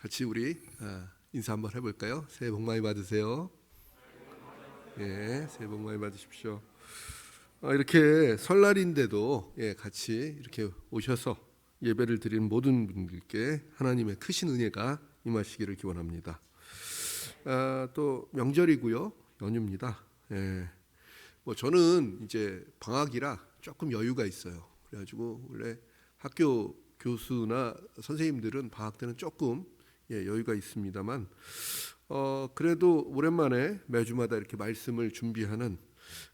같이 우리 인사 한번 해볼까요? 새해 복 많이 받으세요. 예, 새해 복 많이 받으십시오. 이렇게 설날인데도 같이 이렇게 오셔서 예배를 드리는 모든 분들께 하나님의 크신 은혜가 임하시기를 기원합니다. 또 명절이고요, 연휴입니다. 뭐 저는 이제 방학이라 조금 여유가 있어요. 그래가지고 원래 학교 교수나 선생님들은 방학 때는 조금 여유가 있습니다만, 그래도 오랜만에 매주마다 이렇게 말씀을 준비하는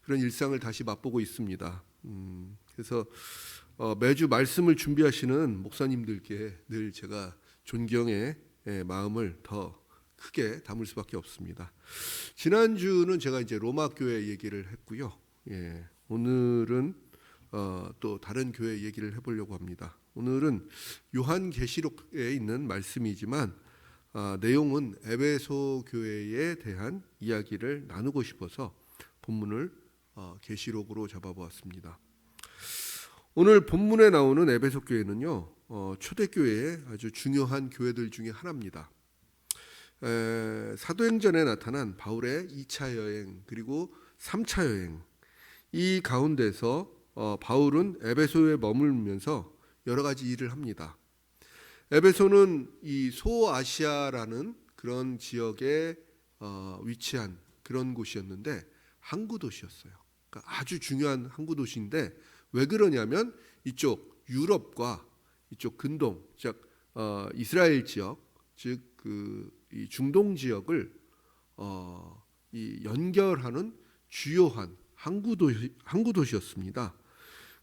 그런 일상을 다시 맛보고 있습니다. 그래서 매주 말씀을 준비하시는 목사님들께 늘 제가 존경의 마음을 더 크게 담을 수밖에 없습니다. 지난주는 제가 이제 로마 교회 얘기를 했고요. 오늘은 또 다른 교회 얘기를 해보려고 합니다. 오늘은 요한계시록에 있는 말씀이지만 내용은 에베소 교회에 대한 이야기를 나누고 싶어서 본문을 계시록으로 잡아보았습니다. 오늘 본문에 나오는 에베소 교회는요, 초대교회의 아주 중요한 교회들 중에 하나입니다. 사도행전에 나타난 바울의 2차 여행 그리고 3차 여행, 이 가운데서 바울은 에베소에 머물면서 여러 가지 일을 합니다. 에베소는 이 소아시아라는 그런 지역에 위치한 그런 곳이었는데 항구 도시였어요. 그러니까 아주 중요한 항구 도시인데, 왜 그러냐면 이쪽 유럽과 이쪽 근동, 즉 이스라엘 지역, 즉 이 중동 지역을 이 연결하는 주요한 항구 도시였습니다.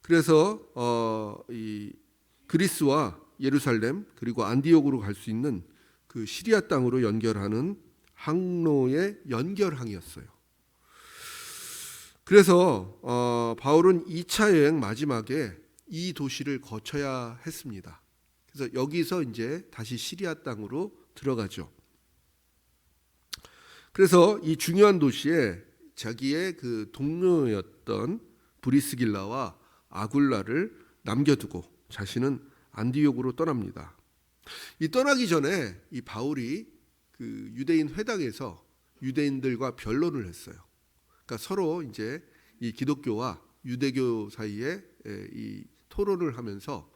그래서 이 그리스와 예루살렘 그리고 안디옥으로 갈 수 있는 그 시리아 땅으로 연결하는 항로의 연결항이었어요. 그래서 바울은 2차 여행 마지막에 이 도시를 거쳐야 했습니다. 그래서 여기서 이제 다시 시리아 땅으로 들어가죠. 그래서 이 중요한 도시에 자기의 그 동료였던 브리스길라와 아굴라를 남겨두고 자신은 안디옥으로 떠납니다. 이 떠나기 전에 이 바울이 그 유대인 회당에서 유대인들과 변론을 했어요. 그러니까 서로 이제 이 기독교와 유대교 사이에 이 토론을 하면서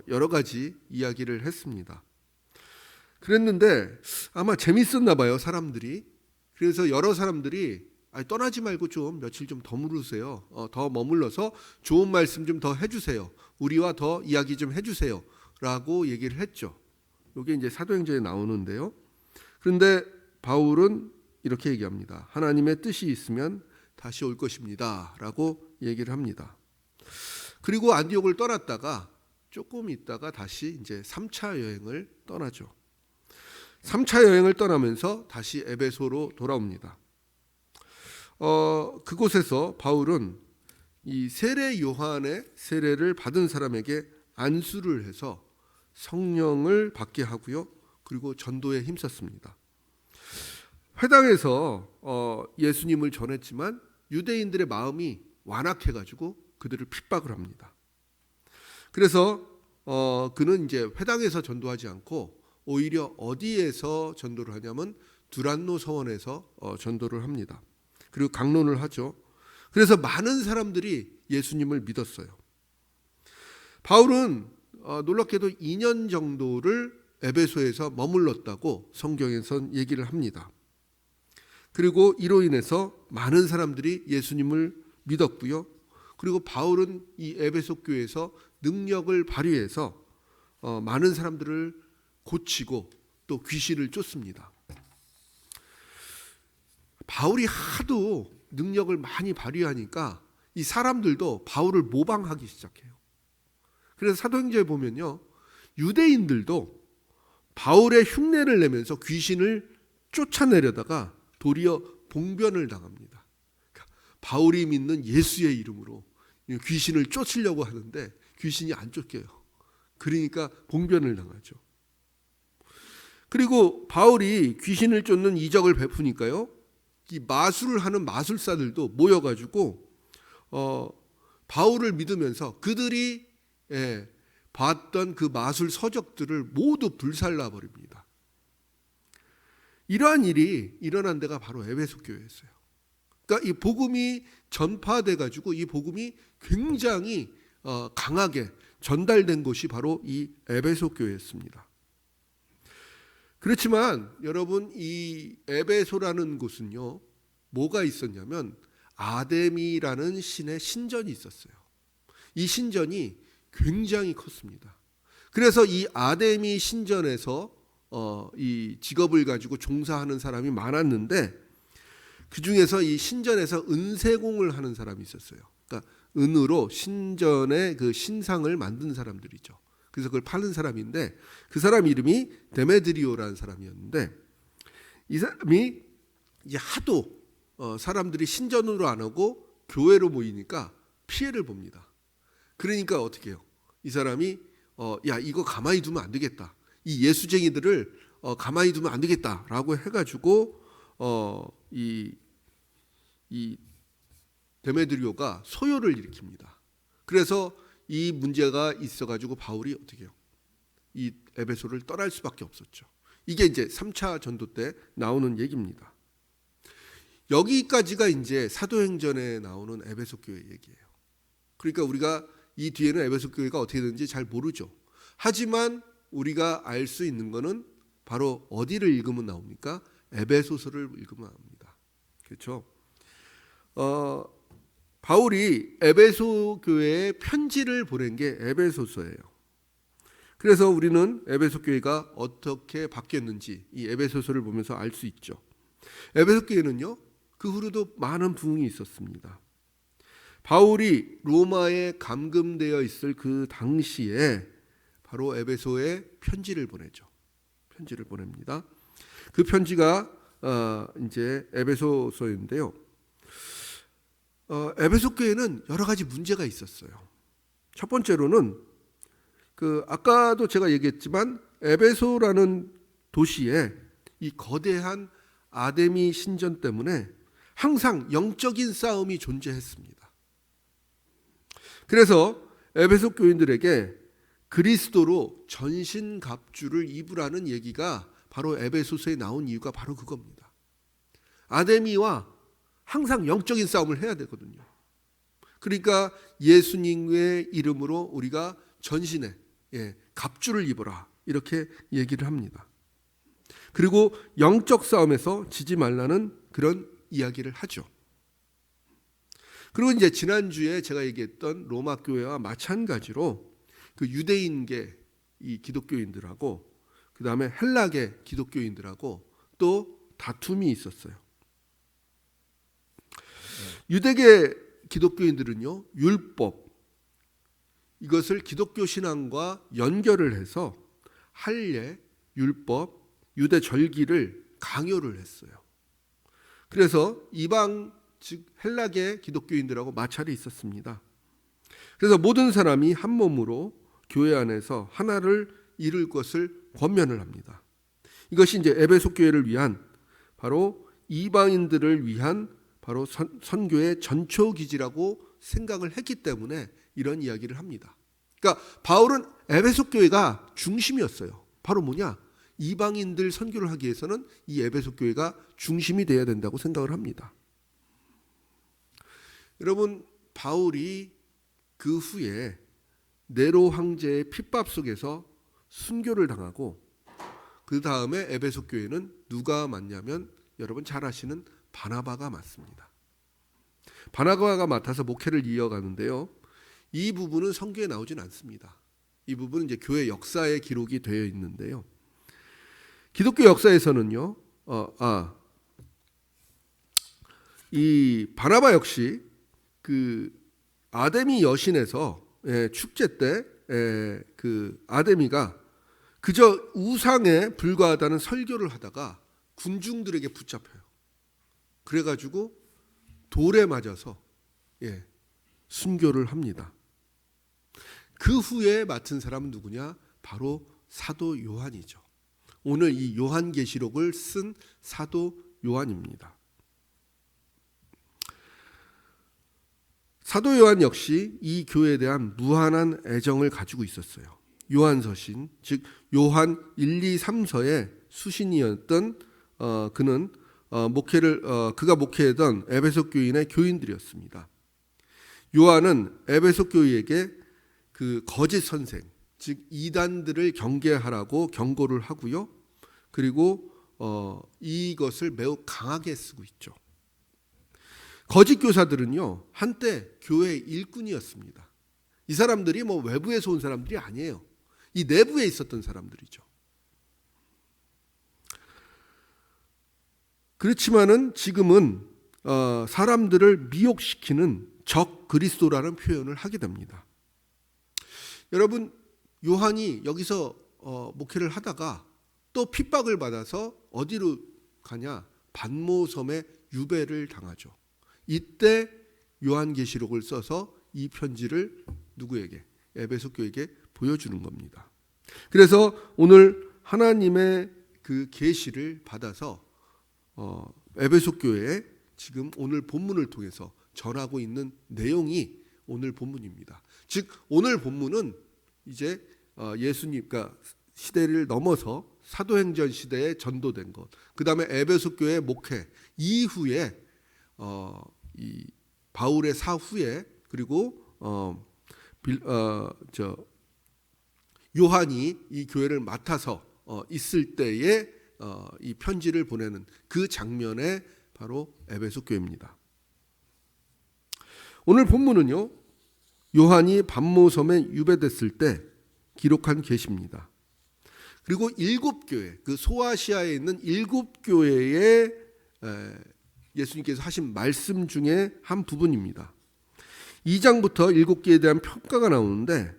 여러 가지 이야기를 했습니다. 그랬는데 아마 재밌었나 봐요, 사람들이. 그래서 여러 사람들이 떠나지 말고 좀 며칠 좀 더 머무르세요. 더 머물러서 좋은 말씀 좀 더 해주세요. 우리와 더 이야기 좀 해주세요. 라고 얘기를 했죠. 이게 이제 사도행전에 나오는데요. 그런데 바울은 이렇게 얘기합니다. 하나님의 뜻이 있으면 다시 올 것입니다. 라고 얘기를 합니다. 그리고 안디옥을 떠났다가 조금 있다가 다시 이제 3차 여행을 떠나죠. 3차 여행을 떠나면서 다시 에베소로 돌아옵니다. 그곳에서 바울은 이 세례 요한의 세례를 받은 사람에게 안수를 해서 성령을 받게 하고요. 그리고 전도에 힘썼습니다. 회당에서 예수님을 전했지만 유대인들의 마음이 완악해가지고 그들을 핍박을 합니다. 그래서 그는 이제 회당에서 전도하지 않고 오히려 어디에서 전도를 하냐면 두란노 서원에서 전도를 합니다. 그리고 강론을 하죠. 그래서 많은 사람들이 예수님을 믿었어요. 바울은 놀랍게도 2년 정도를 에베소에서 머물렀다고 성경에선 얘기를 합니다. 그리고 이로 인해서 많은 사람들이 예수님을 믿었고요. 그리고 바울은 이 에베소 교회에서 능력을 발휘해서 많은 사람들을 고치고 또 귀신을 쫓습니다. 바울이 하도 능력을 많이 발휘하니까 이 사람들도 바울을 모방하기 시작해요. 그래서 사도행전에 보면요, 유대인들도 바울의 흉내를 내면서 귀신을 쫓아내려다가 도리어 봉변을 당합니다. 그러니까 바울이 믿는 예수의 이름으로 귀신을 쫓으려고 하는데 귀신이 안 쫓겨요. 그러니까 봉변을 당하죠. 그리고 바울이 귀신을 쫓는 이적을 베푸니까요, 이 마술을 하는 마술사들도 모여가지고 바울을 믿으면서 그들이 봤던 그 마술 서적들을 모두 불살라 버립니다. 이러한 일이 일어난 데가 바로 에베소 교회였어요. 그러니까 이 복음이 전파돼 가지고 이 복음이 굉장히 강하게 전달된 곳이 바로 이 에베소 교회였습니다. 그렇지만 여러분, 이 에베소라는 곳은요, 뭐가 있었냐면 아데미라는 신의 신전이 있었어요. 이 신전이 굉장히 컸습니다. 그래서 이 아데미 신전에서 이 직업을 가지고 종사하는 사람이 많았는데, 그 중에서 이 신전에서 은세공을 하는 사람이 있었어요. 그러니까 은으로 신전의 그 신상을 만든 사람들이죠. 그래서 그걸 파는 사람인데, 그 사람 이름이 데메드리오라는 사람이었는데, 이 사람이 이제 하도 사람들이 신전으로 안 오고 교회로 모이니까 피해를 봅니다. 그러니까 어떻게 해요? 이 사람이 야, 이거 가만히 두면 안 되겠다. 이 예수쟁이들을 가만히 두면 안 되겠다라고 해가지고 이 데메드리오가 소요를 일으킵니다. 그래서 이 문제가 있어가지고 바울이 어떻게 해요? 이 에베소를 떠날 수밖에 없었죠. 이게 이제 3차 전도 때 나오는 얘기입니다. 여기까지가 이제 사도행전에 나오는 에베소 교회 얘기예요. 그러니까 우리가 이 뒤에는 에베소 교회가 어떻게 되는지 잘 모르죠. 하지만 우리가 알 수 있는 거는 바로 어디를 읽으면 나옵니까? 에베소서를 읽으면 나옵니다. 그렇죠? 바울이 에베소 교회에 편지를 보낸 게 에베소서예요. 그래서 우리는 에베소 교회가 어떻게 바뀌었는지 이 에베소서를 보면서 알 수 있죠. 에베소 교회는요, 그 후로도 많은 부흥이 있었습니다. 바울이 로마에 감금되어 있을 그 당시에 바로 에베소에 편지를 보내죠. 편지를 보냅니다. 그 편지가 이제 에베소서인데요. 에베소 교회는 여러 가지 문제가 있었어요. 첫 번째로는 아까도 제가 얘기했지만 에베소라는 도시에 이 거대한 아데미 신전 때문에 항상 영적인 싸움이 존재했습니다. 그래서 에베소 교인들에게 그리스도로 전신갑주를 입으라는 얘기가 바로 에베소서에 나온 이유가 바로 그겁니다. 아데미와 항상 영적인 싸움을 해야 되거든요. 그러니까 예수님의 이름으로 우리가 전신에 갑주를 입어라, 이렇게 얘기를 합니다. 그리고 영적 싸움에서 지지 말라는 그런 이야기를 하죠. 그리고 이제 지난주에 제가 얘기했던 로마 교회와 마찬가지로 그 유대인계 이 기독교인들하고 그 다음에 헬라계 기독교인들하고 또 다툼이 있었어요. 유대계 기독교인들은요, 율법, 이것을 기독교 신앙과 연결을 해서 할례, 율법, 유대 절기를 강요를 했어요. 그래서 이방 즉 헬라계 기독교인들하고 마찰이 있었습니다. 그래서 모든 사람이 한 몸으로 교회 안에서 하나를 이룰 것을 권면을 합니다. 이것이 이제 에베소 교회를 위한, 바로 이방인들을 위한 바로 선교의 전초 기지라고 생각을 했기 때문에 이런 이야기를 합니다. 그러니까 바울은 에베소 교회가 중심이었어요. 바로 뭐냐? 이방인들 선교를 하기 위해서는 이 에베소 교회가 중심이 되어야 된다고 생각을 합니다. 여러분, 바울이 그 후에 네로 황제의 핍박 속에서 순교를 당하고, 그 다음에 에베소 교회는 누가 맡냐면 여러분 잘 아시는 바나바가 맡습니다. 바나바가 맡아서 목회를 이어가는데요, 이 부분은 성경에 나오진 않습니다. 이 부분은 이제 교회 역사에 기록이 되어 있는데요, 기독교 역사에서는요, 이 바나바 역시 그 아데미 여신에서 축제 때 그 아데미가 그저 우상에 불과하다는 설교를 하다가 군중들에게 붙잡혀요. 그래가지고 돌에 맞아서 순교를 합니다. 그 후에 맡은 사람은 누구냐? 바로 사도 요한이죠. 오늘 이 요한계시록을 쓴 사도 요한입니다. 사도 요한 역시 이 교회에 대한 무한한 애정을 가지고 있었어요. 요한서신, 즉 요한 1, 2, 3서의 수신이었던 그가 목회했던 에베소 교인의 교인들이었습니다. 요한은 에베소 교회에게 그 거짓 선생, 즉 이단들을 경계하라고 경고를 하고요. 그리고 이것을 매우 강하게 쓰고 있죠. 거짓 교사들은요, 한때 교회의 일꾼이었습니다. 이 사람들이 뭐 외부에서 온 사람들이 아니에요. 이 내부에 있었던 사람들이죠. 그렇지만은 지금은 사람들을 미혹시키는 적 그리스도라는 표현을 하게 됩니다. 여러분, 요한이 여기서 목회를 하다가 또 핍박을 받아서 어디로 가냐? 반모섬에 유배를 당하죠. 이때 요한계시록을 써서 이 편지를 누구에게? 에베소 교회에게 보여주는 겁니다. 그래서 오늘 하나님의 그 계시를 받아서 에베소 교회에 지금 오늘 본문을 통해서 전하고 있는 내용이 오늘 본문입니다. 즉 오늘 본문은 이제 예수님, 그러니까 시대를 넘어서 사도행전 시대에 전도된 것, 그 다음에 에베소 교회 목회 이후에 이 바울의 사후에, 그리고 요한이 이 교회를 맡아서 있을 때에 이 편지를 보내는 그 장면에 바로 에베소 교회입니다. 오늘 본문은요, 요한이 반모섬에 유배됐을 때 기록한 계시입니다. 그리고 7교회, 그 소아시아에 있는 7교회에 예수님께서 하신 말씀 중에 한 부분입니다. 2장부터 7개에 대한 평가가 나오는데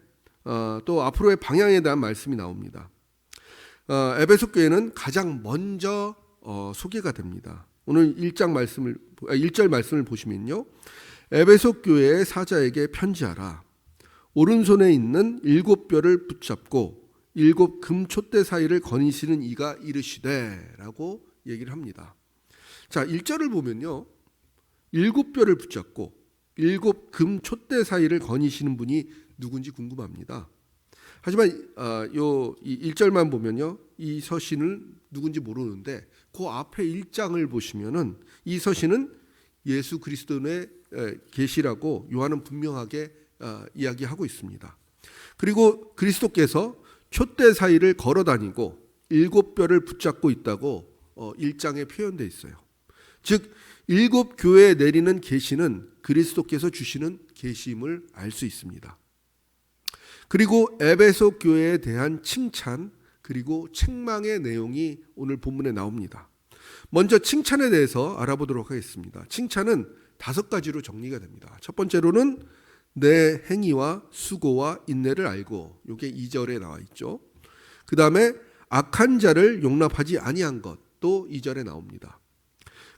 또 앞으로의 방향에 대한 말씀이 나옵니다. 에베소 교회는 가장 먼저 소개가 됩니다. 오늘 1절 말씀을 보시면요, 에베소 교회의 사자에게 편지하라. 오른손에 있는 7뼈를 붙잡고 7 금촛대 사이를 거니시는 이가 이르시되 라고 얘기를 합니다. 자, 1절을 보면요, 7뼈를 붙잡고 7 금촛대 사이를 거니시는 분이 누군지 궁금합니다. 하지만 이 1절만 보면요, 이 서신을 누군지 모르는데 그 앞에 1장을 보시면은 이 서신은 예수 그리스도의 계시라고 요한은 분명하게 이야기하고 있습니다. 그리고 그리스도께서 촛대 사이를 걸어 다니고 7뼈를 붙잡고 있다고 1장에 표현되어 있어요. 즉 7교회에 내리는 계시는 그리스도께서 주시는 계시임을 알 수 있습니다. 그리고 에베소 교회에 대한 칭찬, 그리고 책망의 내용이 오늘 본문에 나옵니다. 먼저 칭찬에 대해서 알아보도록 하겠습니다. 칭찬은 5가지로 정리가 됩니다. 첫 번째로는 내 행위와 수고와 인내를 알고, 이게 2절에 나와 있죠. 그 다음에 악한 자를 용납하지 아니한 것, 또 2절에 나옵니다.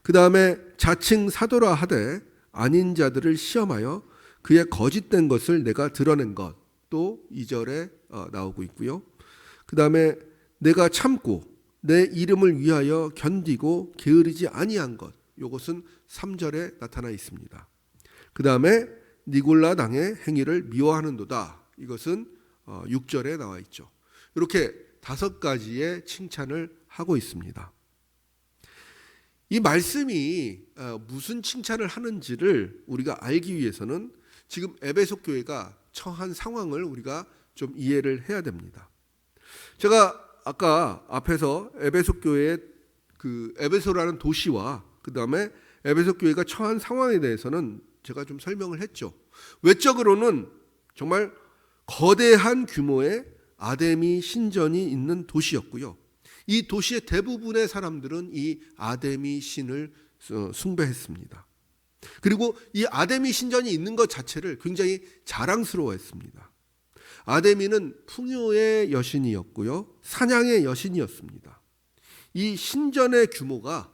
그 다음에 자칭 사도라 하되 아닌 자들을 시험하여 그의 거짓된 것을 내가 드러낸 것, 또 2절에 나오고 있고요. 그 다음에 내가 참고 내 이름을 위하여 견디고 게으르지 아니한 것, 이것은 3절에 나타나 있습니다. 그 다음에 니골라 당의 행위를 미워하는도다, 이것은 6절에 나와 있죠. 이렇게 5가지의 칭찬을 하고 있습니다. 이 말씀이 무슨 칭찬을 하는지를 우리가 알기 위해서는 지금 에베소 교회가 처한 상황을 우리가 좀 이해를 해야 됩니다. 제가 아까 앞에서 에베소 교회의 그 에베소라는 도시와 그 다음에 에베소 교회가 처한 상황에 대해서는 제가 좀 설명을 했죠. 외적으로는 정말 거대한 규모의 아데미 신전이 있는 도시였고요. 이 도시의 대부분의 사람들은 이 아데미 신을 숭배했습니다. 그리고 이 아데미 신전이 있는 것 자체를 굉장히 자랑스러워했습니다. 아데미는 풍요의 여신이었고요, 사냥의 여신이었습니다. 이 신전의 규모가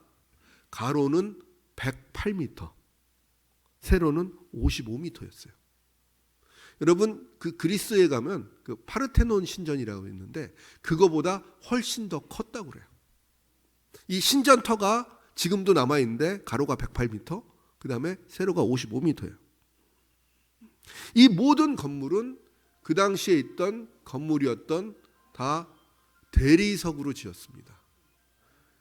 가로는 108m, 세로는 55m였어요. 여러분, 그 그리스에 가면 그 파르테논 신전이라고 있는데 그거보다 훨씬 더 컸다고 그래요. 이 신전터가 지금도 남아 있는데 가로가 108m, 그 다음에 세로가 55m예요. 이 모든 건물은 그 당시에 있던 건물이었던 다 대리석으로 지었습니다.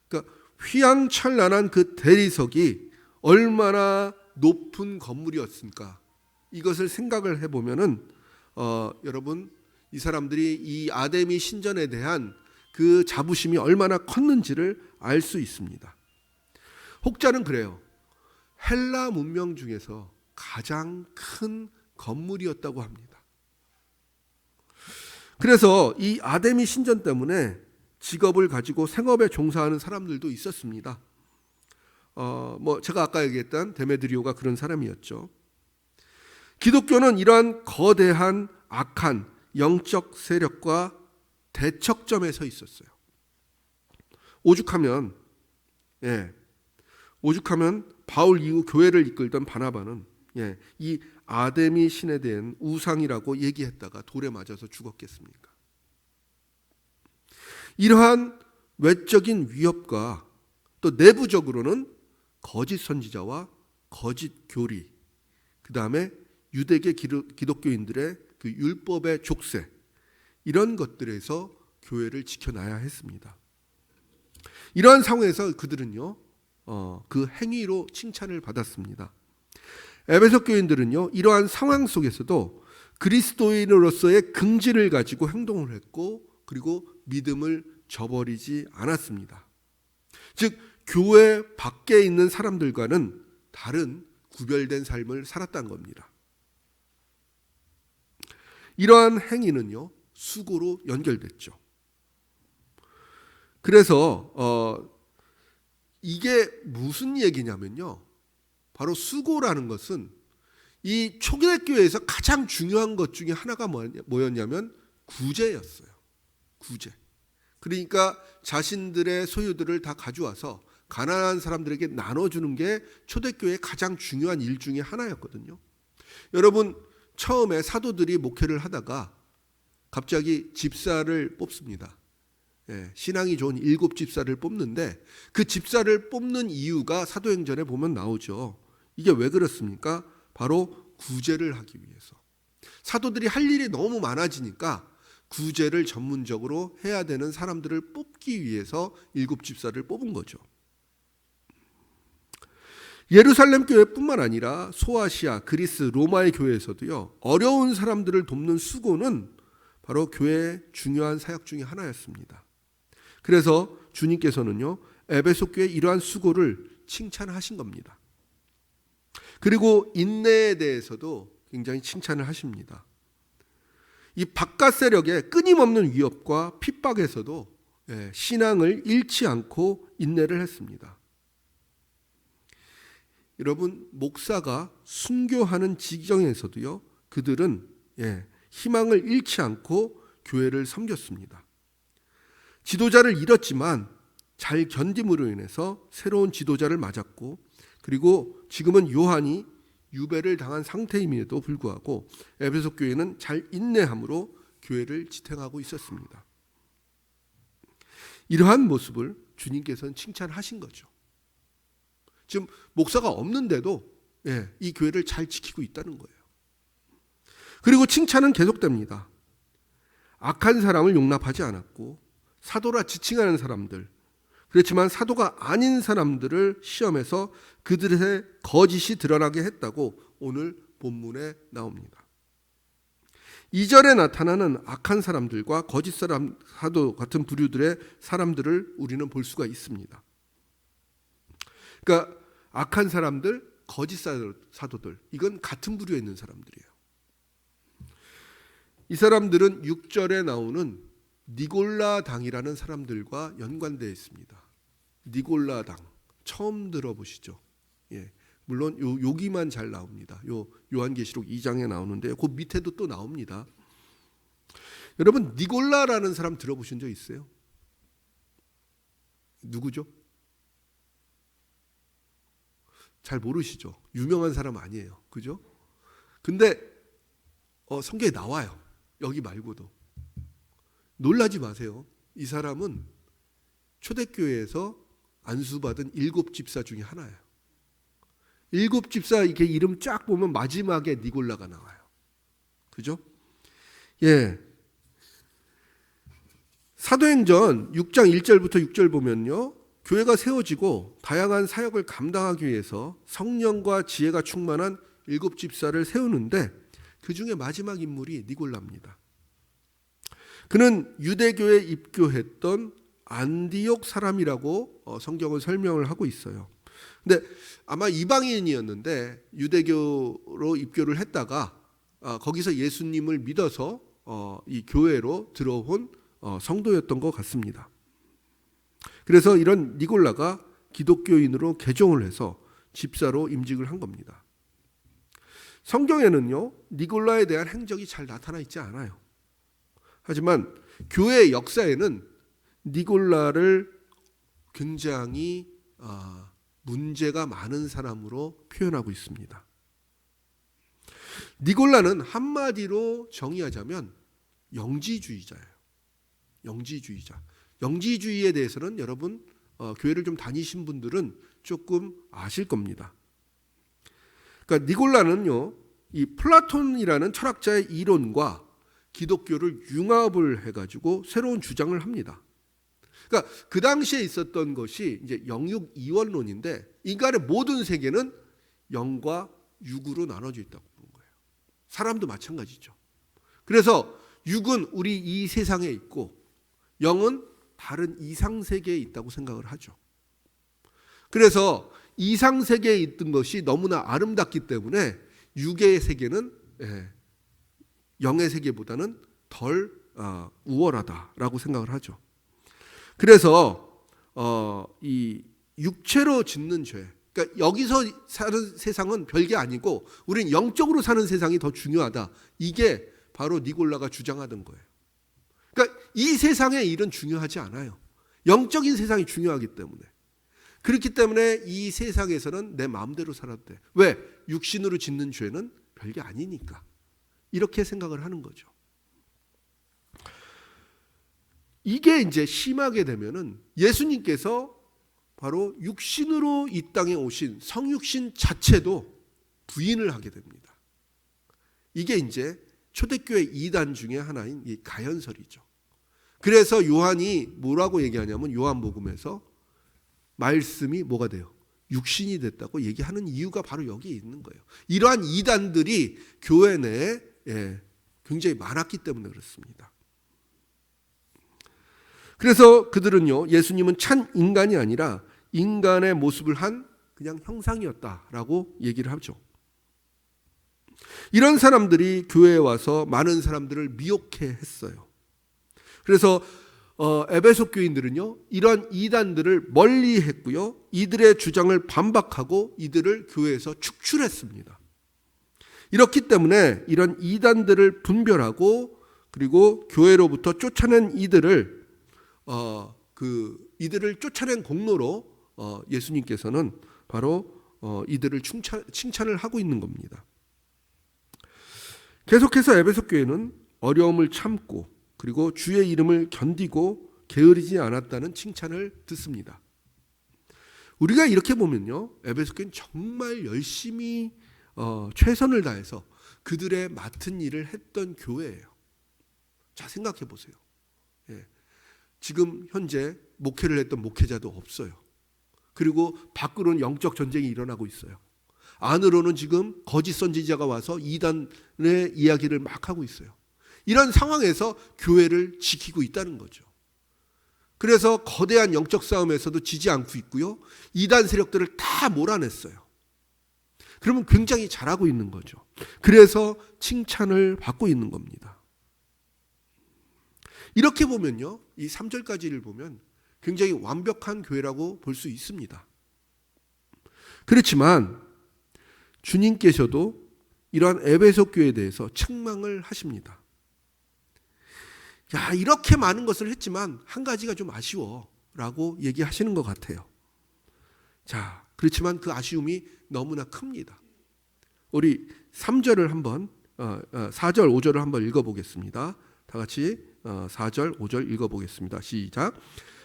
그러니까 휘황찬란한 그 대리석이 얼마나 높은 건물이었습니까? 이것을 생각을 해보면은 여러분, 이 사람들이 이 아데미 신전에 대한 그 자부심이 얼마나 컸는지를 알 수 있습니다. 혹자는 그래요. 헬라 문명 중에서 가장 큰 건물이었다고 합니다. 그래서 이 아데미 신전 때문에 직업을 가지고 생업에 종사하는 사람들도 있었습니다. 제가 아까 얘기했던 데메드리오가 그런 사람이었죠. 기독교는 이러한 거대한 악한 영적 세력과 대척점에 서 있었어요. 오죽하면 바울 이후 교회를 이끌던 바나바는 이 아데미 신에 대한 우상이라고 얘기했다가 돌에 맞아서 죽었겠습니까? 이러한 외적인 위협과 또 내부적으로는 거짓 선지자와 거짓 교리, 그 다음에 유대계 기독교인들의 그 율법의 족쇄, 이런 것들에서 교회를 지켜놔야 했습니다. 이러한 상황에서 그들은요, 그 행위로 칭찬을 받았습니다. 에베소 교인들은요, 이러한 상황 속에서도 그리스도인으로서의 긍지를 가지고 행동을 했고, 그리고 믿음을 저버리지 않았습니다. 즉, 교회 밖에 있는 사람들과는 다른 구별된 삶을 살았다는 겁니다. 이러한 행위는요, 수고로 연결됐죠. 그래서 이게 무슨 얘기냐면요, 바로 수고라는 것은 이 초대교회에서 가장 중요한 것 중에 하나가 뭐였냐면 구제였어요. 구제. 그러니까 자신들의 소유들을 다 가져와서 가난한 사람들에게 나눠주는 게 초대교회의 가장 중요한 일 중에 하나였거든요. 여러분, 처음에 사도들이 목회를 하다가 갑자기 집사를 뽑습니다. 신앙이 좋은 7 집사를 뽑는데, 그 집사를 뽑는 이유가 사도행전에 보면 나오죠. 이게 왜 그렇습니까? 바로 구제를 하기 위해서. 사도들이 할 일이 너무 많아지니까 구제를 전문적으로 해야 되는 사람들을 뽑기 위해서 7 집사를 뽑은 거죠. 예루살렘 교회뿐만 아니라 소아시아, 그리스, 로마의 교회에서도요, 어려운 사람들을 돕는 수고는 바로 교회의 중요한 사역 중에 하나였습니다. 그래서 주님께서는요, 에베소 교회의 이러한 수고를 칭찬하신 겁니다. 그리고 인내에 대해서도 굉장히 칭찬을 하십니다. 이 바깥 세력의 끊임없는 위협과 핍박에서도 신앙을 잃지 않고 인내를 했습니다. 여러분, 목사가 순교하는 지경에서도요, 그들은 희망을 잃지 않고 교회를 섬겼습니다. 지도자를 잃었지만 잘 견딤으로 인해서 새로운 지도자를 맞았고, 그리고 지금은 요한이 유배를 당한 상태임에도 불구하고 에베소 교회는 잘 인내함으로 교회를 지탱하고 있었습니다. 이러한 모습을 주님께서는 칭찬하신 거죠. 지금 목사가 없는데도 이 교회를 잘 지키고 있다는 거예요. 그리고 칭찬은 계속됩니다. 악한 사람을 용납하지 않았고, 사도라 지칭하는 사람들, 그렇지만 사도가 아닌 사람들을 시험해서 그들의 거짓이 드러나게 했다고 오늘 본문에 나옵니다. 2절에 나타나는 악한 사람들과 거짓 사도 같은 부류들의 사람들을 우리는 볼 수가 있습니다. 그러니까 악한 사람들, 거짓 사도들, 이건 같은 부류에 있는 사람들이에요. 이 사람들은 6절에 나오는 니골라 당이라는 사람들과 연관되어 있습니다. 니골라 당, 처음 들어보시죠? 물론 여기만 잘 나옵니다. 요한계시록 2장에 나오는데 그 밑에도 또 나옵니다. 여러분, 니골라라는 사람 들어보신 적 있어요? 누구죠? 잘 모르시죠? 유명한 사람 아니에요. 그죠? 근데 성경에 나와요. 여기 말고도. 놀라지 마세요. 이 사람은 초대교회에서 안수받은 7 집사 중에 하나예요. 7 집사 이렇게 이름 쫙 보면 마지막에 니골라가 나와요. 그죠? 사도행전 6장 1절부터 6절 보면요, 교회가 세워지고 다양한 사역을 감당하기 위해서 성령과 지혜가 충만한 7집사를 세우는데 그 중에 마지막 인물이 니골라입니다. 그는 유대교에 입교했던 안디옥 사람이라고 성경은 설명을 하고 있어요. 근데 아마 이방인이었는데 유대교로 입교를 했다가 거기서 예수님을 믿어서 이 교회로 들어온 성도였던 것 같습니다. 그래서 이런 니골라가 기독교인으로 개종을 해서 집사로 임직을 한 겁니다. 성경에는요, 니골라에 대한 행적이 잘 나타나 있지 않아요. 하지만 교회의 역사에는 니골라를 굉장히 문제가 많은 사람으로 표현하고 있습니다. 니골라는 한마디로 정의하자면 영지주의자예요. 영지주의자. 영지주의에 대해서는 여러분 교회를 좀 다니신 분들은 조금 아실 겁니다. 그러니까 니골라는요, 이 플라톤이라는 철학자의 이론과 기독교를 융합을 해가지고 새로운 주장을 합니다. 그러니까 그 당시에 있었던 것이 이제 영육 이원론인데 인간의 모든 세계는 영과 육으로 나눠져 있다고 보는 거예요. 사람도 마찬가지죠. 그래서 육은 우리 이 세상에 있고 영은 다른 이상 세계에 있다고 생각을 하죠. 그래서 이상 세계에 있던 것이 너무나 아름답기 때문에 육의 세계는 영의 세계보다는 덜 우월하다라고 생각을 하죠. 그래서 이 육체로 짓는 죄, 그러니까 여기서 사는 세상은 별게 아니고 우리는 영적으로 사는 세상이 더 중요하다. 이게 바로 니골라가 주장하던 거예요. 그러니까 이 세상의 일은 중요하지 않아요. 영적인 세상이 중요하기 때문에. 그렇기 때문에 이 세상에서는 내 마음대로 살아도 돼. 왜? 육신으로 짓는 죄는 별게 아니니까. 이렇게 생각을 하는 거죠. 이게 이제 심하게 되면은 예수님께서 바로 육신으로 이 땅에 오신 성육신 자체도 부인을 하게 됩니다. 이게 이제 초대교회 이단 중에 하나인 이 가연설이죠. 그래서 요한이 뭐라고 얘기하냐면 요한복음에서 말씀이 뭐가 돼요? 육신이 됐다고 얘기하는 이유가 바로 여기에 있는 거예요. 이러한 이단들이 교회 내에 굉장히 많았기 때문에 그렇습니다. 그래서 그들은요, 예수님은 참 인간이 아니라 인간의 모습을 한 그냥 형상이었다라고 얘기를 하죠. 이런 사람들이 교회에 와서 많은 사람들을 미혹해 했어요. 그래서 에베소 교인들은요, 이런 이단들을 멀리 했고요, 이들의 주장을 반박하고 이들을 교회에서 축출했습니다. 이렇기 때문에 이런 이단들을 분별하고 그리고 교회로부터 쫓아낸 이들을 이들을 쫓아낸 공로로 예수님께서는 바로 이들을 칭찬을 하고 있는 겁니다. 계속해서 에베소 교회는 어려움을 참고 그리고 주의 이름을 견디고 게으르지 않았다는 칭찬을 듣습니다. 우리가 이렇게 보면요, 에베소 교회는 정말 열심히 최선을 다해서 그들의 맡은 일을 했던 교회예요. 자, 생각해 보세요. 지금 현재 목회를 했던 목회자도 없어요. 그리고 밖으로는 영적 전쟁이 일어나고 있어요. 안으로는 지금 거짓 선지자가 와서 이단의 이야기를 막 하고 있어요. 이런 상황에서 교회를 지키고 있다는 거죠. 그래서 거대한 영적 싸움에서도 지지 않고 있고요, 이단 세력들을 다 몰아냈어요. 그러면 굉장히 잘하고 있는 거죠. 그래서 칭찬을 받고 있는 겁니다. 이렇게 보면요, 이 3절까지를 보면 굉장히 완벽한 교회라고 볼 수 있습니다. 그렇지만 주님께서도 이러한 에베소 교회에 대해서 책망을 하십니다. 야, 이렇게 많은 것을 했지만 한 가지가 좀 아쉬워 라고 얘기하시는 것 같아요. 자, 그렇지만 그 아쉬움이 너무나 큽니다. 우리 3절을 한번 4절 5절을 한번 읽어보겠습니다. 다 같이 4절 5절 읽어보겠습니다. 시작.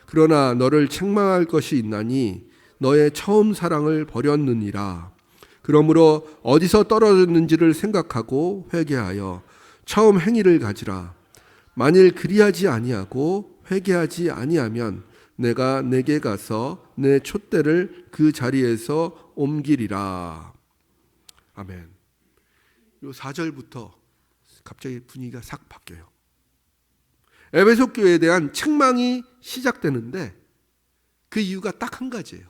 그러나 너를 책망할 것이 있나니 너의 처음 사랑을 버렸느니라. 그러므로 어디서 떨어졌는지를 생각하고 회개하여 처음 행위를 가지라. 만일 그리하지 아니하고 회개하지 아니하면 내가 내게 가서 내 촛대를 그 자리에서 옮기리라. 아멘. 요 4절부터 갑자기 분위기가 싹 바뀌어요. 에베소 교회에 대한 책망이 시작되는데 그 이유가 딱 한 가지예요.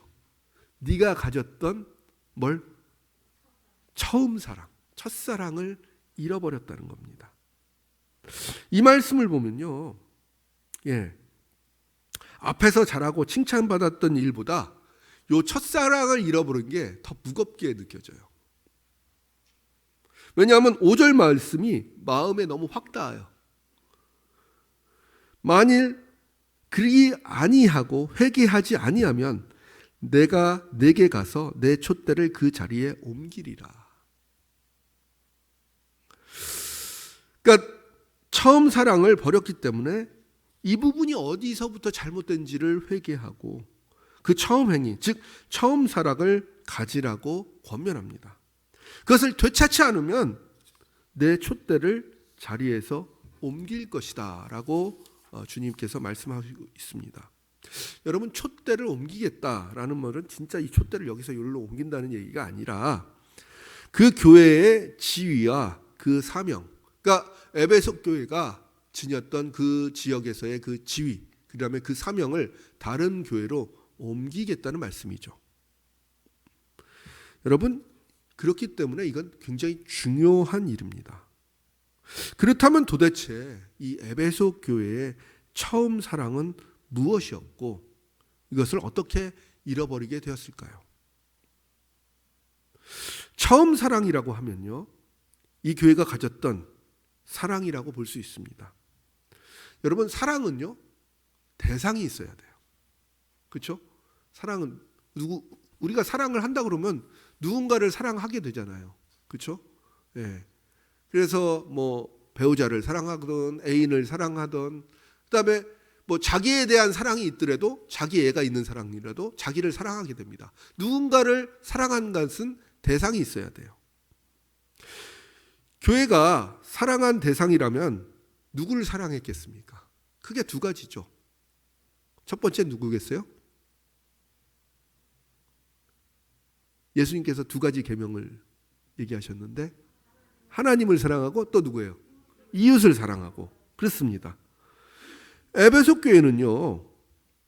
네가 가졌던 뭘? 처음 사랑, 첫사랑을 잃어버렸다는 겁니다. 이 말씀을 보면요, 앞에서 잘하고 칭찬받았던 일보다 요 첫사랑을 잃어버린 게 더 무겁게 느껴져요. 왜냐하면 5절 말씀이 마음에 너무 확 닿아요. 만일 그리 아니하고 회개하지 아니하면 내가 내게 가서 내 촛대를 그 자리에 옮기리라. 그러니까 처음 사랑을 버렸기 때문에 이 부분이 어디서부터 잘못된지를 회개하고 그 처음 행위, 즉 처음 사랑을 가지라고 권면합니다. 그것을 되찾지 않으면 내 촛대를 자리에서 옮길 것이다 라고 주님께서 말씀하시고 있습니다. 여러분, 촛대를 옮기겠다라는 말은 진짜 이 촛대를 여기서 여기로 옮긴다는 얘기가 아니라 그 교회의 지위와 그 사명, 그러니까 에베소 교회가 지녔던 그 지역에서의 그 지위, 그다음에 그 사명을 다른 교회로 옮기겠다는 말씀이죠. 여러분, 그렇기 때문에 이건 굉장히 중요한 일입니다. 그렇다면 도대체 이 에베소 교회의 처음 사랑은 무엇이었고 이것을 어떻게 잃어버리게 되었을까요? 처음 사랑이라고 하면요, 이 교회가 가졌던 사랑이라고 볼 수 있습니다. 여러분, 사랑은요 대상이 있어야 돼요. 그렇죠? 사랑은 우리가 사랑을 한다 그러면 누군가를 사랑하게 되잖아요. 그렇죠? 예. 그래서 뭐 배우자를 사랑하든 애인을 사랑하든, 그다음에 뭐 자기에 대한 사랑이 있더라도 자기 애가 있는 사랑이라도 자기를 사랑하게 됩니다. 누군가를 사랑한 것은 대상이 있어야 돼요. 교회가 사랑한 대상이라면 누구를 사랑했겠습니까? 크게 두 가지죠. 첫 번째 누구겠어요? 예수님께서 두 가지 계명을 얘기하셨는데 하나님을 사랑하고 또 누구예요? 이웃을 사랑하고. 그렇습니다. 에베소 교회는요,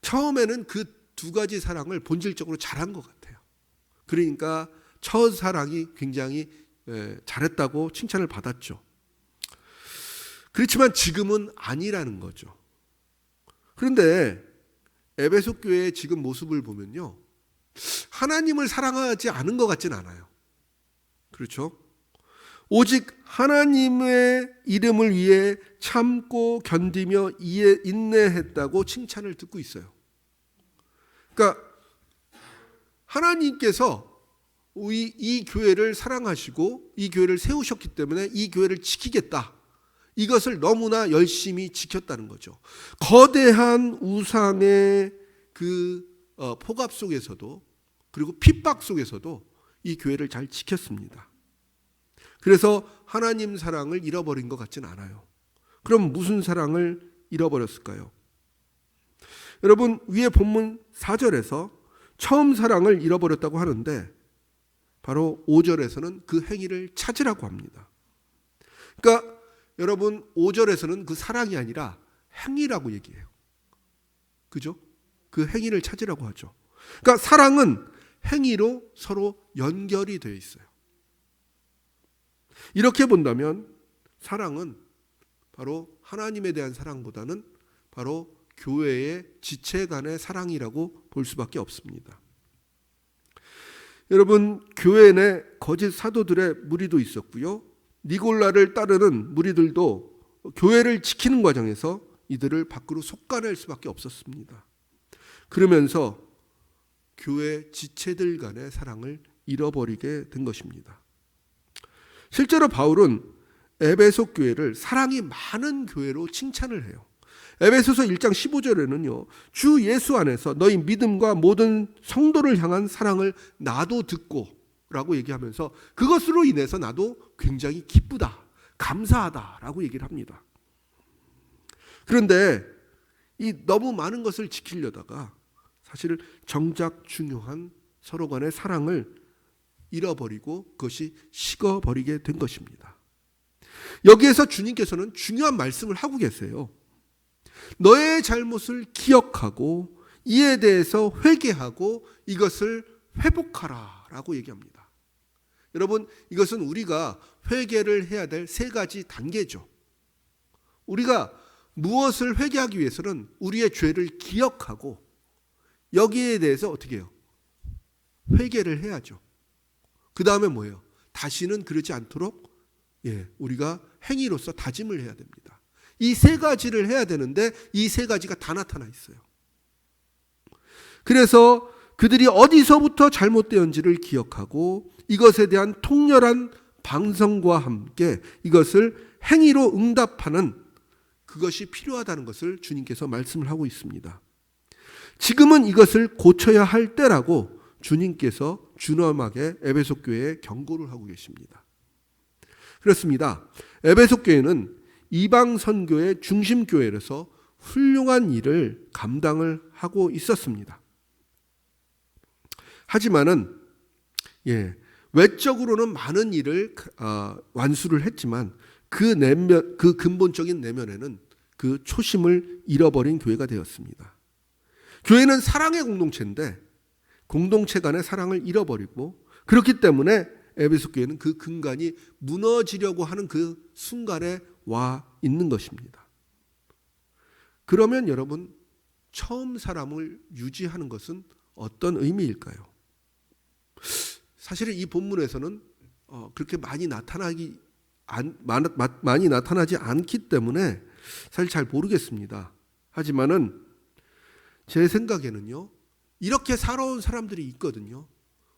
처음에는 그 두 가지 사랑을 본질적으로 잘한 것 같아요. 그러니까 첫 사랑이 굉장히 잘했다고 칭찬을 받았죠. 그렇지만 지금은 아니라는 거죠. 그런데 에베소 교회의 지금 모습을 보면요, 하나님을 사랑하지 않은 것 같진 않아요. 그렇죠? 오직 하나님의 이름을 위해 참고 견디며 인내했다고 칭찬을 듣고 있어요. 그러니까 하나님께서 이 교회를 사랑하시고 이 교회를 세우셨기 때문에 이 교회를 지키겠다, 이것을 너무나 열심히 지켰다는 거죠. 거대한 우상의 그 폭압 속에서도, 그리고 핍박 속에서도 이 교회를 잘 지켰습니다. 그래서 하나님 사랑을 잃어버린 것 같진 않아요. 그럼 무슨 사랑을 잃어버렸을까요? 여러분, 위에 본문 4절에서 처음 사랑을 잃어버렸다고 하는데 바로 5절에서는 그 행위를 찾으라고 합니다. 그러니까 여러분, 5절에서는 그 사랑이 아니라 행위라고 얘기해요. 그죠? 그 행위를 찾으라고 하죠. 그러니까 사랑은 행위로 서로 연결이 되어 있어요. 이렇게 본다면 사랑은 바로 하나님에 대한 사랑보다는 바로 교회의 지체 간의 사랑이라고 볼 수밖에 없습니다. 여러분, 교회 내 거짓 사도들의 무리도 있었고요, 니골라를 따르는 무리들도 교회를 지키는 과정에서 이들을 밖으로 솎아낼 수밖에 없었습니다. 그러면서 교회 지체들 간의 사랑을 잃어버리게 된 것입니다. 실제로 바울은 에베소 교회를 사랑이 많은 교회로 칭찬을 해요. 에베소서 1장 15절에는요, 주 예수 안에서 너희 믿음과 모든 성도를 향한 사랑을 나도 듣고 라고 얘기하면서 그것으로 인해서 나도 굉장히 기쁘다, 감사하다 라고 얘기를 합니다. 그런데 이 너무 많은 것을 지키려다가 사실 정작 중요한 서로 간의 사랑을 잃어버리고 그것이 식어버리게 된 것입니다. 여기에서 주님께서는 중요한 말씀을 하고 계세요. 너의 잘못을 기억하고 이에 대해서 회개하고 이것을 회복하라 라고 얘기합니다. 여러분, 이것은 우리가 회개를 해야 될 세 가지 단계죠. 우리가 무엇을 회개하기 위해서는 우리의 죄를 기억하고 여기에 대해서 어떻게 해요? 회개를 해야죠. 그 다음에 뭐예요? 다시는 그러지 않도록 우리가 행위로서 다짐을 해야 됩니다. 이 세 가지를 해야 되는데 이 세 가지가 다 나타나 있어요. 그래서 그들이 어디서부터 잘못되었는지를 기억하고 이것에 대한 통렬한 반성과 함께 이것을 행위로 응답하는 그것이 필요하다는 것을 주님께서 말씀을 하고 있습니다. 지금은 이것을 고쳐야 할 때라고 주님께서 준엄하게 에베소 교회에 경고를 하고 계십니다. 그렇습니다. 에베소 교회는 이방 선교의 중심 교회로서 훌륭한 일을 감당을 하고 있었습니다. 하지만은 외적으로는 많은 일을 완수를 했지만 그 근본적인 내면에는 그 초심을 잃어버린 교회가 되었습니다. 교회는 사랑의 공동체인데 공동체 간의 사랑을 잃어버리고 그렇기 때문에 에베소 교회는 그 근간이 무너지려고 하는 그 순간에 와 있는 것입니다. 그러면 여러분, 처음 사람을 유지하는 것은 어떤 의미일까요? 사실은 이 본문에서는 그렇게 많이 나타나지 않기 때문에 사실 잘 모르겠습니다. 하지만은 제 생각에는요, 이렇게 살아온 사람들이 있거든요.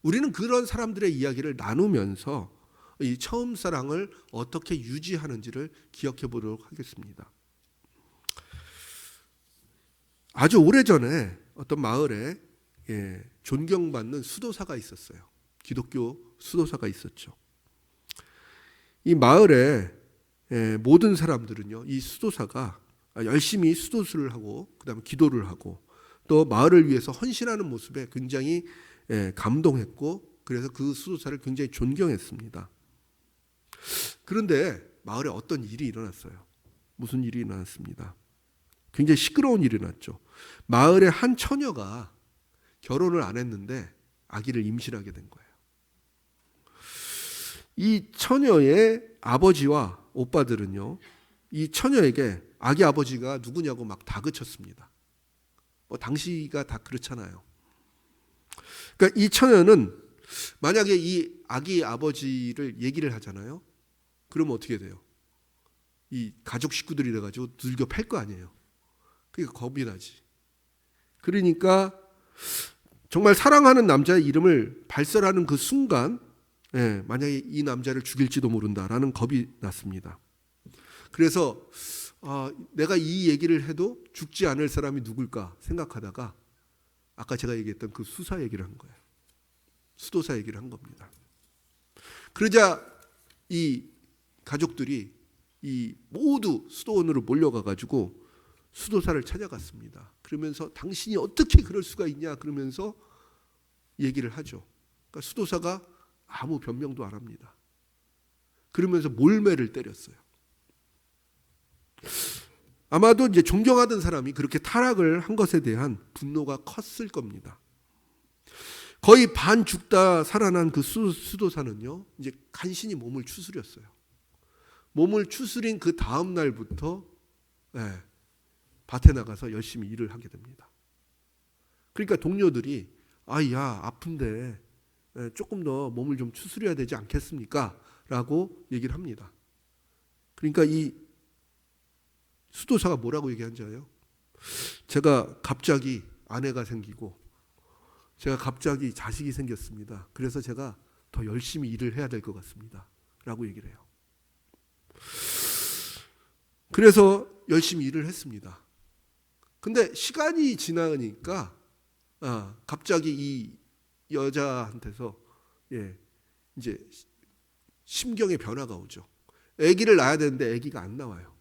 우리는 그런 사람들의 이야기를 나누면서 이 처음 사랑을 어떻게 유지하는지를 기억해 보도록 하겠습니다. 아주 오래전에 어떤 마을에 존경받는 수도사가 있었어요. 기독교 수도사가 있었죠. 이 마을에 모든 사람들은요, 이 수도사가 열심히 수도수를 하고 그다음에 기도를 하고 또 마을을 위해서 헌신하는 모습에 굉장히 감동했고 그래서 그 수도사를 굉장히 존경했습니다. 그런데 마을에 어떤 일이 일어났어요. 무슨 일이 일어났습니다. 굉장히 시끄러운 일이 일어났죠. 마을의 한 처녀가 결혼을 안 했는데 아기를 임신하게 된 거예요. 이 처녀의 아버지와 오빠들은요, 이 처녀에게 아기 아버지가 누구냐고 막 다그쳤습니다. 당시가 다 그렇잖아요. 그러니까 이 처녀는 만약에 이 아기 아버지를 얘기를 하잖아요. 그러면 어떻게 돼요? 이 가족 식구들이 돼가지고 들겨 팰 거 아니에요. 그러니까 겁이 나지. 그러니까 정말 사랑하는 남자의 이름을 발설하는 그 순간 만약에 이 남자를 죽일지도 모른다라는 겁이 났습니다. 그래서 내가 이 얘기를 해도 죽지 않을 사람이 누굴까 생각하다가 아까 제가 얘기했던 그 수사 얘기를 한 거예요. 수도사 얘기를 한 겁니다. 그러자 이 가족들이 이 모두 수도원으로 몰려가가지고 수도사를 찾아갔습니다. 그러면서 당신이 어떻게 그럴 수가 있냐 그러면서 얘기를 하죠. 그러니까 수도사가 아무 변명도 안 합니다. 그러면서 몰매를 때렸어요. 아마도 이제 존경하던 사람이 그렇게 타락을 한 것에 대한 분노가 컸을 겁니다. 거의 반 죽다 살아난 그 수도사는요, 이제 간신히 몸을 추스렸어요. 몸을 추스린 그 다음 날부터 밭에 나가서 열심히 일을 하게 됩니다. 그러니까 동료들이 야, 아픈데 조금 더 몸을 좀 추스려야 되지 않겠습니까? 라고 얘기를 합니다. 그러니까 이 수도사가 뭐라고 얘기한지 알아요? 제가 갑자기 아내가 생기고 제가 갑자기 자식이 생겼습니다. 그래서 제가 더 열심히 일을 해야 될 것 같습니다. 라고 얘기를 해요. 그래서 열심히 일을 했습니다. 근데 시간이 지나니까 갑자기 이 여자한테서 이제 심경의 변화가 오죠. 아기를 낳아야 되는데 아기가 안 나와요.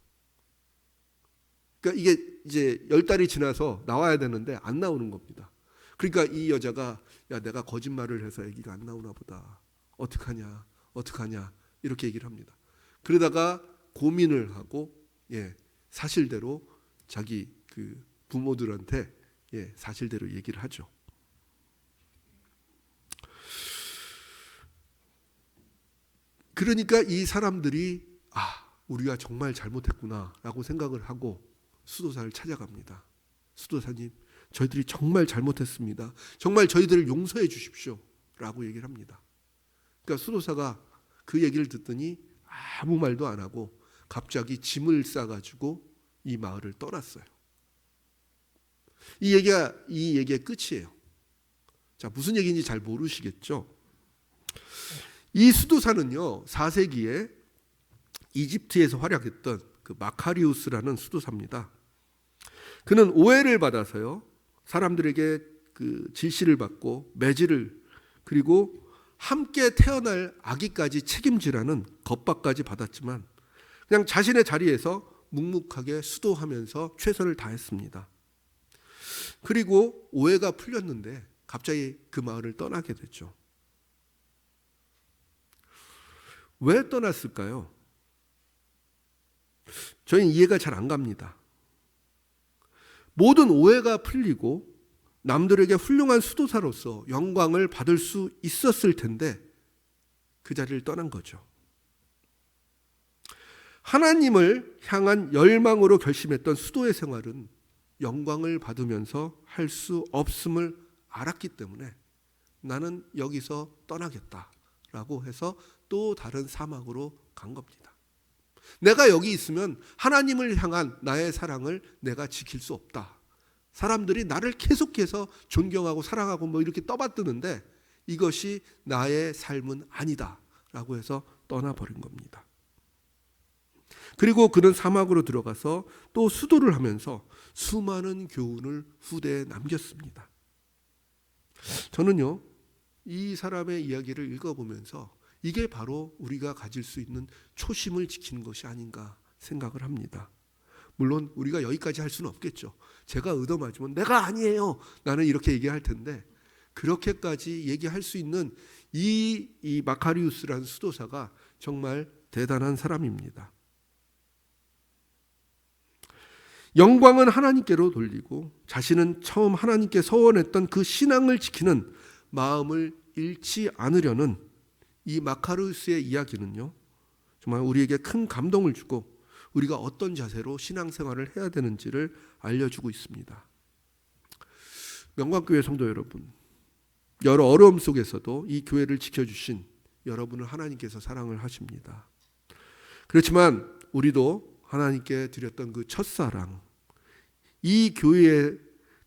그러니까 이게 이제 10달이 지나서 나와야 되는데 안 나오는 겁니다. 그러니까 이 여자가 야, 내가 거짓말을 해서 아기가 안 나오나 보다. 어떡하냐, 어떡하냐 이렇게 얘기를 합니다. 그러다가 고민을 하고 사실대로 자기 그 부모들한테 사실대로 얘기를 하죠. 그러니까 이 사람들이 우리가 정말 잘못했구나라고 생각을 하고 수도사를 찾아갑니다. 수도사님, 저희들이 정말 잘못했습니다. 정말 저희들을 용서해 주십시오 라고 얘기를 합니다. 그러니까 수도사가 그 얘기를 듣더니 아무 말도 안 하고 갑자기 짐을 싸가지고 이 마을을 떠났어요. 이 얘기의 끝이에요. 자, 무슨 얘기인지 잘 모르시겠죠? 이 수도사는요, 4세기에 이집트에서 활약했던 그 마카리우스라는 수도사입니다. 그는 오해를 받아서요, 사람들에게 그 질시를 받고 매질을, 그리고 함께 태어날 아기까지 책임지라는 겁박까지 받았지만 그냥 자신의 자리에서 묵묵하게 수도하면서 최선을 다했습니다. 그리고 오해가 풀렸는데 갑자기 그 마을을 떠나게 됐죠. 왜 떠났을까요? 저희는 이해가 잘 안 갑니다. 모든 오해가 풀리고 남들에게 훌륭한 수도사로서 영광을 받을 수 있었을 텐데 그 자리를 떠난 거죠. 하나님을 향한 열망으로 결심했던 수도의 생활은 영광을 받으면서 할 수 없음을 알았기 때문에 나는 여기서 떠나겠다라고 해서 또 다른 사막으로 간 겁니다. 내가 여기 있으면 하나님을 향한 나의 사랑을 내가 지킬 수 없다. 사람들이 나를 계속해서 존경하고 사랑하고 뭐 이렇게 떠받드는데 이것이 나의 삶은 아니다 라고 해서 떠나버린 겁니다. 그리고 그는 사막으로 들어가서 또 수도를 하면서 수많은 교훈을 후대에 남겼습니다. 저는요, 이 사람의 이야기를 읽어보면서 이게 바로 우리가 가질 수 있는 초심을 지키는 것이 아닌가 생각을 합니다. 물론 우리가 여기까지 할 수는 없겠죠. 제가 얻어맞으면 내가 아니에요, 나는 이렇게 얘기할 텐데 그렇게까지 얘기할 수 있는 이 마카리우스라는 수도사가 정말 대단한 사람입니다. 영광은 하나님께로 돌리고 자신은 처음 하나님께 서원했던 그 신앙을 지키는 마음을 잃지 않으려는 이 마카리우스의 이야기는요, 정말 우리에게 큰 감동을 주고 우리가 어떤 자세로 신앙생활을 해야 되는지를 알려주고 있습니다. 명광교회 성도 여러분, 여러 어려움 속에서도 이 교회를 지켜주신 여러분을 하나님께서 사랑을 하십니다. 그렇지만 우리도 하나님께 드렸던 그 첫사랑, 이 교회에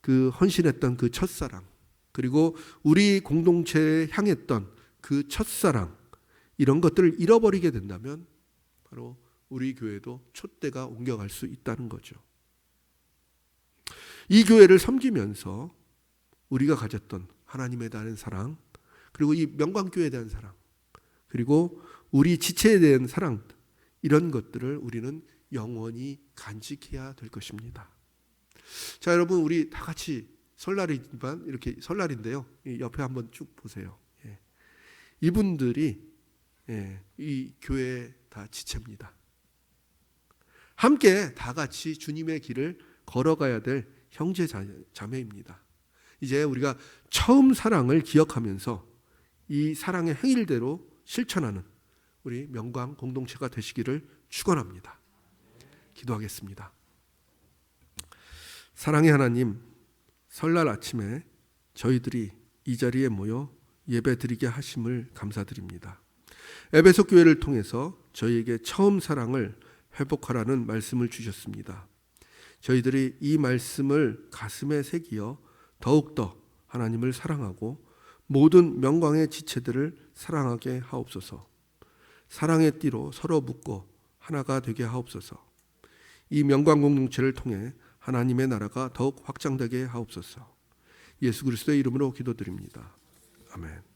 그 헌신했던 그 첫사랑, 그리고 우리 공동체에 향했던 그 첫사랑, 이런 것들을 잃어버리게 된다면 바로 우리 교회도 촛대가 옮겨갈 수 있다는 거죠. 이 교회를 섬기면서 우리가 가졌던 하나님에 대한 사랑, 그리고 이 명광교회에 대한 사랑, 그리고 우리 지체에 대한 사랑, 이런 것들을 우리는 영원히 간직해야 될 것입니다. 자, 여러분, 우리 다 같이 설날이지만 이렇게 설날인데요, 옆에 한번 쭉 보세요. 이분들이 이 교회의 다 지체입니다. 함께 다 같이 주님의 길을 걸어가야 될 형제 자매입니다. 이제 우리가 처음 사랑을 기억하면서 이 사랑의 행일대로 실천하는 우리 명광 공동체가 되시기를 축원합니다. 기도하겠습니다. 사랑의 하나님, 설날 아침에 저희들이 이 자리에 모여 예배드리게 하심을 감사드립니다. 에베소 교회를 통해서 저희에게 처음 사랑을 회복하라는 말씀을 주셨습니다. 저희들이 이 말씀을 가슴에 새기어 더욱더 하나님을 사랑하고 모든 명광의 지체들을 사랑하게 하옵소서. 사랑의 띠로 서로 묶고 하나가 되게 하옵소서. 이 명광 공동체를 통해 하나님의 나라가 더욱 확장되게 하옵소서. 예수 그리스도의 이름으로 기도드립니다. 아멘.